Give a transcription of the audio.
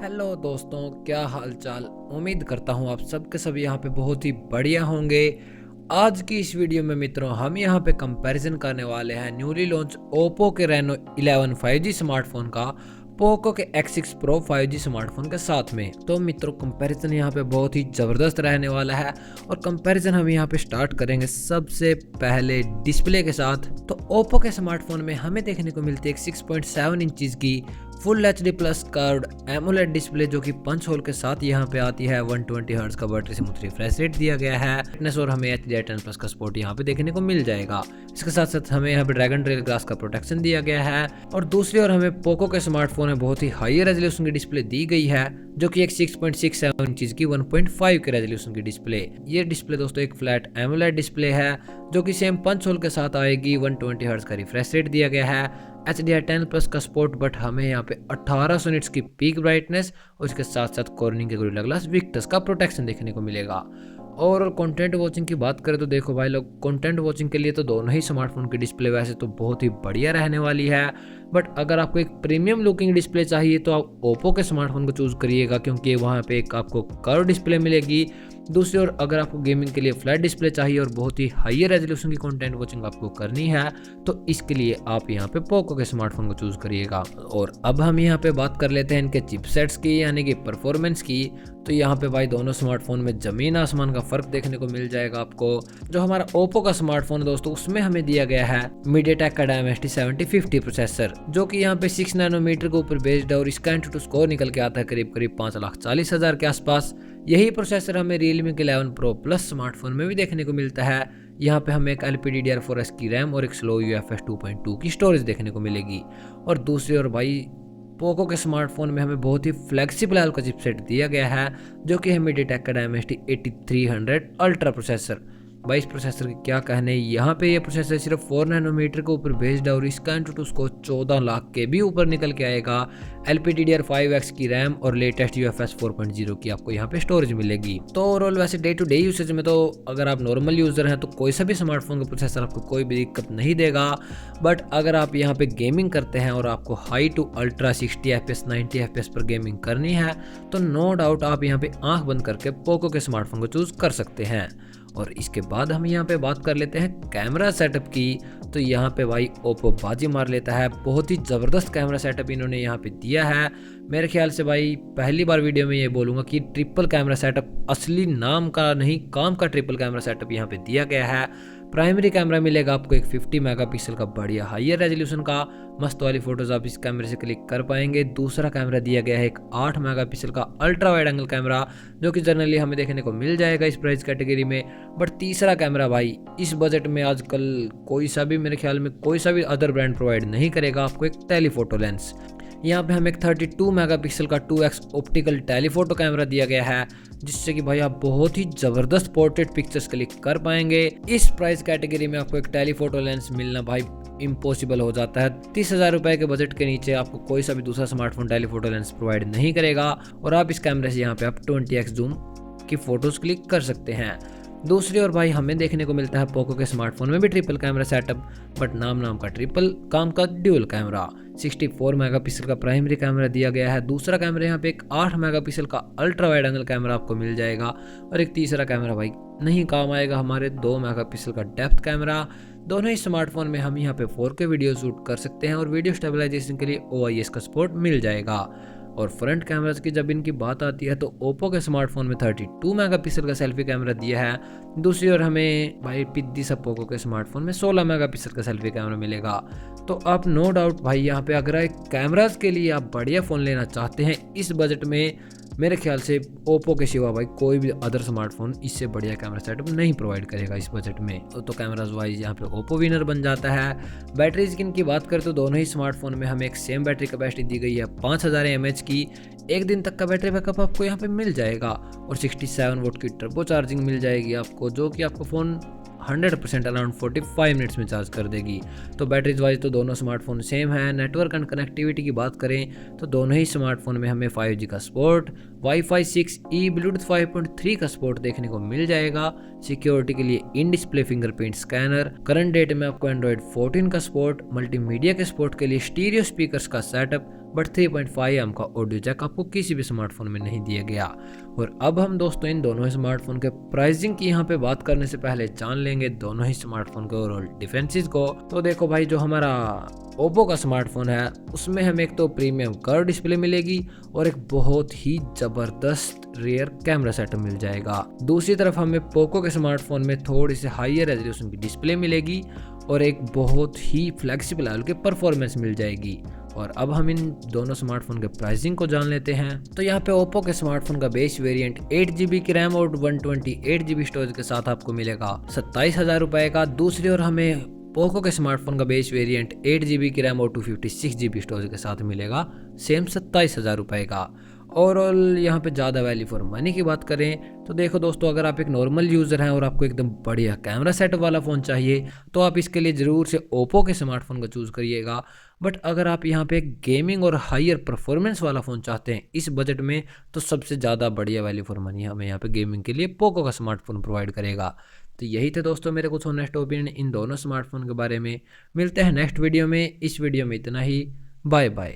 Hello दोस्तों, क्या हाल चाल। उम्मीद करता हूँ आप सब के सब यहाँ पे बहुत ही बढ़िया होंगे। आज की इस वीडियो में मित्रों हम यहाँ पे कंपैरिजन करने वाले हैं न्यूली लॉन्च ओप्पो के रेनो 11 5G स्मार्टफोन का पोको के X6 Pro 5G स्मार्टफोन के साथ में। तो मित्रों कंपैरिजन यहाँ पे बहुत ही ज़बरदस्त रहने वाला है और कंपैरिजन हम यहाँ पे स्टार्ट करेंगे सबसे पहले डिस्प्ले के साथ। तो ओप्पो के स्मार्टफोन में हमें देखने को मिलती है 6.7 इंचज़ की full HD plus curved AMOLED display जो कि पंच होल के साथ यहाँ पे आती है। 120 हर्ट्ज का बैटरी स्मूथ रिफ्रेश रेट दिया गया है फिटनेस और हमें HDR10 प्लस का सपोर्ट यहाँ पे देखने को मिल जाएगा। इसके साथ साथ हमें यहाँ पे ड्रैगन ट्रेल ग्लास का प्रोटेक्शन दिया गया है और दूसरी ओर हमें पोको के स्मार्टफोन में बहुत ही हाई रेजोल्यूशन की डिस्प्ले दी गई है जो कि एक 6.67 इंचज की 1.5 के रेजोल्यूशन की डिस्प्ले। ये डिस्प्ले दोस्तों एक फ्लैट एमोलेड डिस्प्ले है जो कि सेम पंच होल के साथ आएगी। 120 हर्ट्ज का रिफ्रेश रेट दिया गया है, HDR10 प्लस का सपोर्ट, बट हमें यहाँ पे 1800 निट्स की पीक ब्राइटनेस और इसके साथ साथ कॉर्निंग के गोरिल्ला ग्लास विक्टस का प्रोटेक्शन देखने को मिलेगा। और कंटेंट वॉचिंग की बात करें तो देखो भाई लोग, कंटेंट वॉचिंग के लिए तो दोनों ही स्मार्टफोन की डिस्प्ले वैसे तो बहुत ही बढ़िया रहने वाली है, बट अगर आपको एक प्रीमियम लुकिंग डिस्प्ले चाहिए तो आप ओप्पो के स्मार्टफोन को चूज़ करिएगा क्योंकि वहाँ पे एक आपको कर्व डिस्प्ले मिलेगी। दूसरी ओर अगर आपको गेमिंग के लिए फ्लैट डिस्प्ले चाहिए और बहुत ही हाई रेजोल्यूशन की कंटेंट वॉचिंग आपको करनी है तो इसके लिए आप यहाँ पे पोको के स्मार्टफोन को चूज़ करिएगा। और अब हम यहाँ पे बात कर लेते हैं इनके चिपसेट्स की यानी कि परफॉर्मेंस की। तो यहाँ पे भाई दोनों स्मार्टफोन में ज़मीन आसमान का फ़र्क देखने को मिल जाएगा आपको। जो हमारा ओप्पो का स्मार्टफोन है दोस्तों उसमें हमें दिया गया है मीडियाटेक का Dimensity 7050 प्रोसेसर जो कि यहाँ पे 6 नैनोमीटर के ऊपर बेस्ड है और इसका एंटूटू स्कोर निकल के आता है करीब 5,40,000 के आसपास। यही प्रोसेसर हमें Realme के 11 Pro Plus स्मार्टफोन में भी देखने को मिलता है। यहाँ पे हमें एक LPDDR4S की रैम और एक स्लो UFS 2.2 की स्टोरेज देखने को मिलेगी। और दूसरी ओर भाई पोको के स्मार्टफोन में हमें बहुत ही फ्लेक्सिबल एल का चिपसेट दिया गया है जो कि है मीडियाटेक का Dimensity 8300 अल्ट्रा प्रोसेसर। भाई इस प्रोसेसर के क्या कहने, यहाँ पे ये प्रोसेसर सिर्फ 4 नैनोमीटर के ऊपर बेस्ड है और इसका एंटूटू स्कोर 14 लाख के भी ऊपर निकल के आएगा। LPDDR5X की रैम और लेटेस्ट UFS 4.0 की आपको यहाँ पे स्टोरेज मिलेगी। तो ओवरऑल वैसे डे टू डे यूसेज में तो अगर आप नॉर्मल यूजर हैं तो कोई सा भी स्मार्टफोन का प्रोसेसर आपको कोई भी दिक्कत नहीं देगा, बट अगर आप यहाँ पे गेमिंग करते हैं और आपको high to ultra 60 FPS 90 FPS पर गेमिंग करनी है तो नो डाउट आप यहाँ पे आंख बंद करके पोको के स्मार्टफोन को चूज कर सकते हैं। और इसके बाद हम यहाँ पे बात कर लेते हैं कैमरा सेटअप की। तो यहाँ पे भाई ओप्पो बाजी मार लेता है, बहुत ही ज़बरदस्त कैमरा सेटअप इन्होंने यहाँ पे दिया है। मेरे ख्याल से भाई पहली बार वीडियो में ये बोलूँगा कि ट्रिपल कैमरा सेटअप, असली नाम का नहीं काम का ट्रिपल कैमरा सेटअप यहाँ पे दिया गया है। प्राइमरी कैमरा मिलेगा आपको एक 50 मेगापिक्सल का बढ़िया हायर रेजोल्यूशन का, मस्त वाली फोटोज आप इस कैमरे से क्लिक कर पाएंगे। दूसरा कैमरा दिया गया है एक 8 मेगापिक्सल का अल्ट्रा वाइड एंगल कैमरा जो कि जनरली हमें देखने को मिल जाएगा इस प्राइस कैटेगरी में। बट तीसरा कैमरा भाई इस बजट में आजकल कोई सा भी, मेरे ख्याल में कोई सा भी अदर ब्रांड प्रोवाइड नहीं करेगा आपको, एक टेलीफोटो लेंस। यहाँ पे हमें एक 32 मेगापिक्सल का 2x ऑप्टिकल टेलीफोटो कैमरा दिया गया है जिससे कि भाई आप बहुत ही ज़बरदस्त पोर्ट्रेट पिक्चर्स क्लिक कर पाएंगे। इस प्राइस कैटेगरी में आपको एक टेलीफोटो लेंस मिलना भाई इम्पॉसिबल हो जाता है। 30,000 रुपये के बजट के नीचे आपको कोई सा भी दूसरा स्मार्टफोन टेलीफोटो लेंस प्रोवाइड नहीं करेगा और आप इस कैमरे से यहाँ पे आप 20x जूम की फोटोज क्लिक कर सकते हैं। दूसरी ओर भाई हमें देखने को मिलता है पोको के स्मार्टफोन में भी ट्रिपल कैमरा सेटअप, बट नाम का ट्रिपल, काम का ड्यूल कैमरा। 64 मेगापिक्सल का प्राइमरी कैमरा दिया गया है, दूसरा कैमरा यहाँ पे एक 8 मेगापिक्सल का अल्ट्रा वाइड एंगल कैमरा आपको मिल जाएगा और एक तीसरा कैमरा भाई नहीं काम आएगा हमारे 2 मेगापिक्सल का डेप्थ कैमरा। दोनों ही स्मार्टफोन में हम यहाँ पे 4K वीडियो शूट कर सकते हैं और वीडियो स्टेबलाइजेशन के लिए OIS का सपोर्ट मिल जाएगा। और फ्रंट कैमरास की जब इनकी बात आती है तो ओप्पो के स्मार्टफोन में 32 मेगापिक्सल का सेल्फी कैमरा दिया है। दूसरी ओर हमें भाई पिद्दी सा पोको के स्मार्टफोन में 16 मेगापिक्सल का सेल्फी कैमरा मिलेगा। तो आप नो डाउट भाई यहाँ पे अगर एक कैमरास के लिए आप बढ़िया फ़ोन लेना चाहते हैं इस बजट में, मेरे ख्याल से ओप्पो के सिवा भाई कोई भी अदर स्मार्टफोन इससे बढ़िया कैमरा सेटअप नहीं प्रोवाइड करेगा इस बजट में। तो कैमराज वाइज यहाँ पे ओप्पो विनर बन जाता है। बैटरीज की बात करें तो दोनों ही स्मार्टफोन में हमें एक सेम बैटरी कैपेसिटी दी गई है 5000 mAh की। एक दिन तक का बैटरी बैकअप आपको यहाँ पे मिल जाएगा और 67 वोल्ट की टर्बो चार्जिंग मिल जाएगी आपको जो कि आपको फ़ोन 100% अराउंड 45 मिनट्स में चार्ज कर देगी। तो बैटरीज वाइज तो दोनों स्मार्टफोन सेम है। नेटवर्क एंड कनेक्टिविटी की बात करें तो दोनों ही स्मार्टफोन में हमें 5G का सपोर्ट, Wi-Fi 6E, ब्लूटूथ 5.3 का सपोर्ट देखने को मिल जाएगा। सिक्योरिटी के लिए in display fingerprint scanner, current date में आपको एंड्रॉइड 14 का सपोर्ट, मल्टीमीडिया के सपोर्ट के लिए स्टीरियो स्पीकर्स का सेटअप, बट 3.5 mm का ऑडियो जैक आपको किसी भी स्मार्टफोन में नहीं दिया गया। और अब हम दोस्तों इन दोनों ही स्मार्टफोन के प्राइसिंग की यहाँ पे बात करने से पहले जान लेंगे दोनों ही स्मार्टफोन के ओवरऑल डिफरेंसेस को। तो देखो भाई, जो हमारा ओप्पो का स्मार्टफोन है उसमें हमें एक तो प्रीमियम कर्व डिस्प्ले मिलेगी और एक बहुत ही जबरदस्त रियर कैमरा सेटअप मिल जाएगा। दूसरी तरफ हमें पोको के स्मार्टफोन में थोड़ी सी हायर रेजोल्यूशन की डिस्प्ले मिलेगी और एक बहुत ही फ्लेक्सिबल लेवल की परफॉर्मेंस मिल जाएगी। और अब हम इन दोनों स्मार्टफोन के प्राइसिंग को जान लेते हैं। तो यहाँ पे ओप्पो के स्मार्टफोन का बेस वेरिएंट 8GB की रैम और 128GB स्टोरेज के साथ आपको मिलेगा 27,000 रुपए का। दूसरी ओर हमें पोको के स्मार्टफोन का बेस वेरिएंट 8GB की रैम और 256GB स्टोरेज के साथ मिलेगा सेम 27,000 रुपए का। ओवरऑल यहाँ पे ज़्यादा वैल्यू फॉर मनी की बात करें तो देखो दोस्तों, अगर आप एक नॉर्मल यूज़र हैं और आपको एकदम बढ़िया कैमरा सेटअप वाला फ़ोन चाहिए तो आप इसके लिए ज़रूर से ओप्पो के स्मार्टफोन का चूज़ करिएगा। बट अगर आप यहाँ पे एक गेमिंग और हायर परफॉर्मेंस वाला फ़ोन चाहते हैं इस बजट में, तो सबसे ज़्यादा बढ़िया वैल्यू फॉर मनी हमें यहाँ पे गेमिंग के लिए पोको का स्मार्टफोन प्रोवाइड करेगा। तो यही थे दोस्तों मेरे कुछ ऑनेस्ट ओपिनियन इन दोनों स्मार्टफोन के बारे में। मिलते हैं नेक्स्ट वीडियो में। इस वीडियो में इतना ही। Bye bye.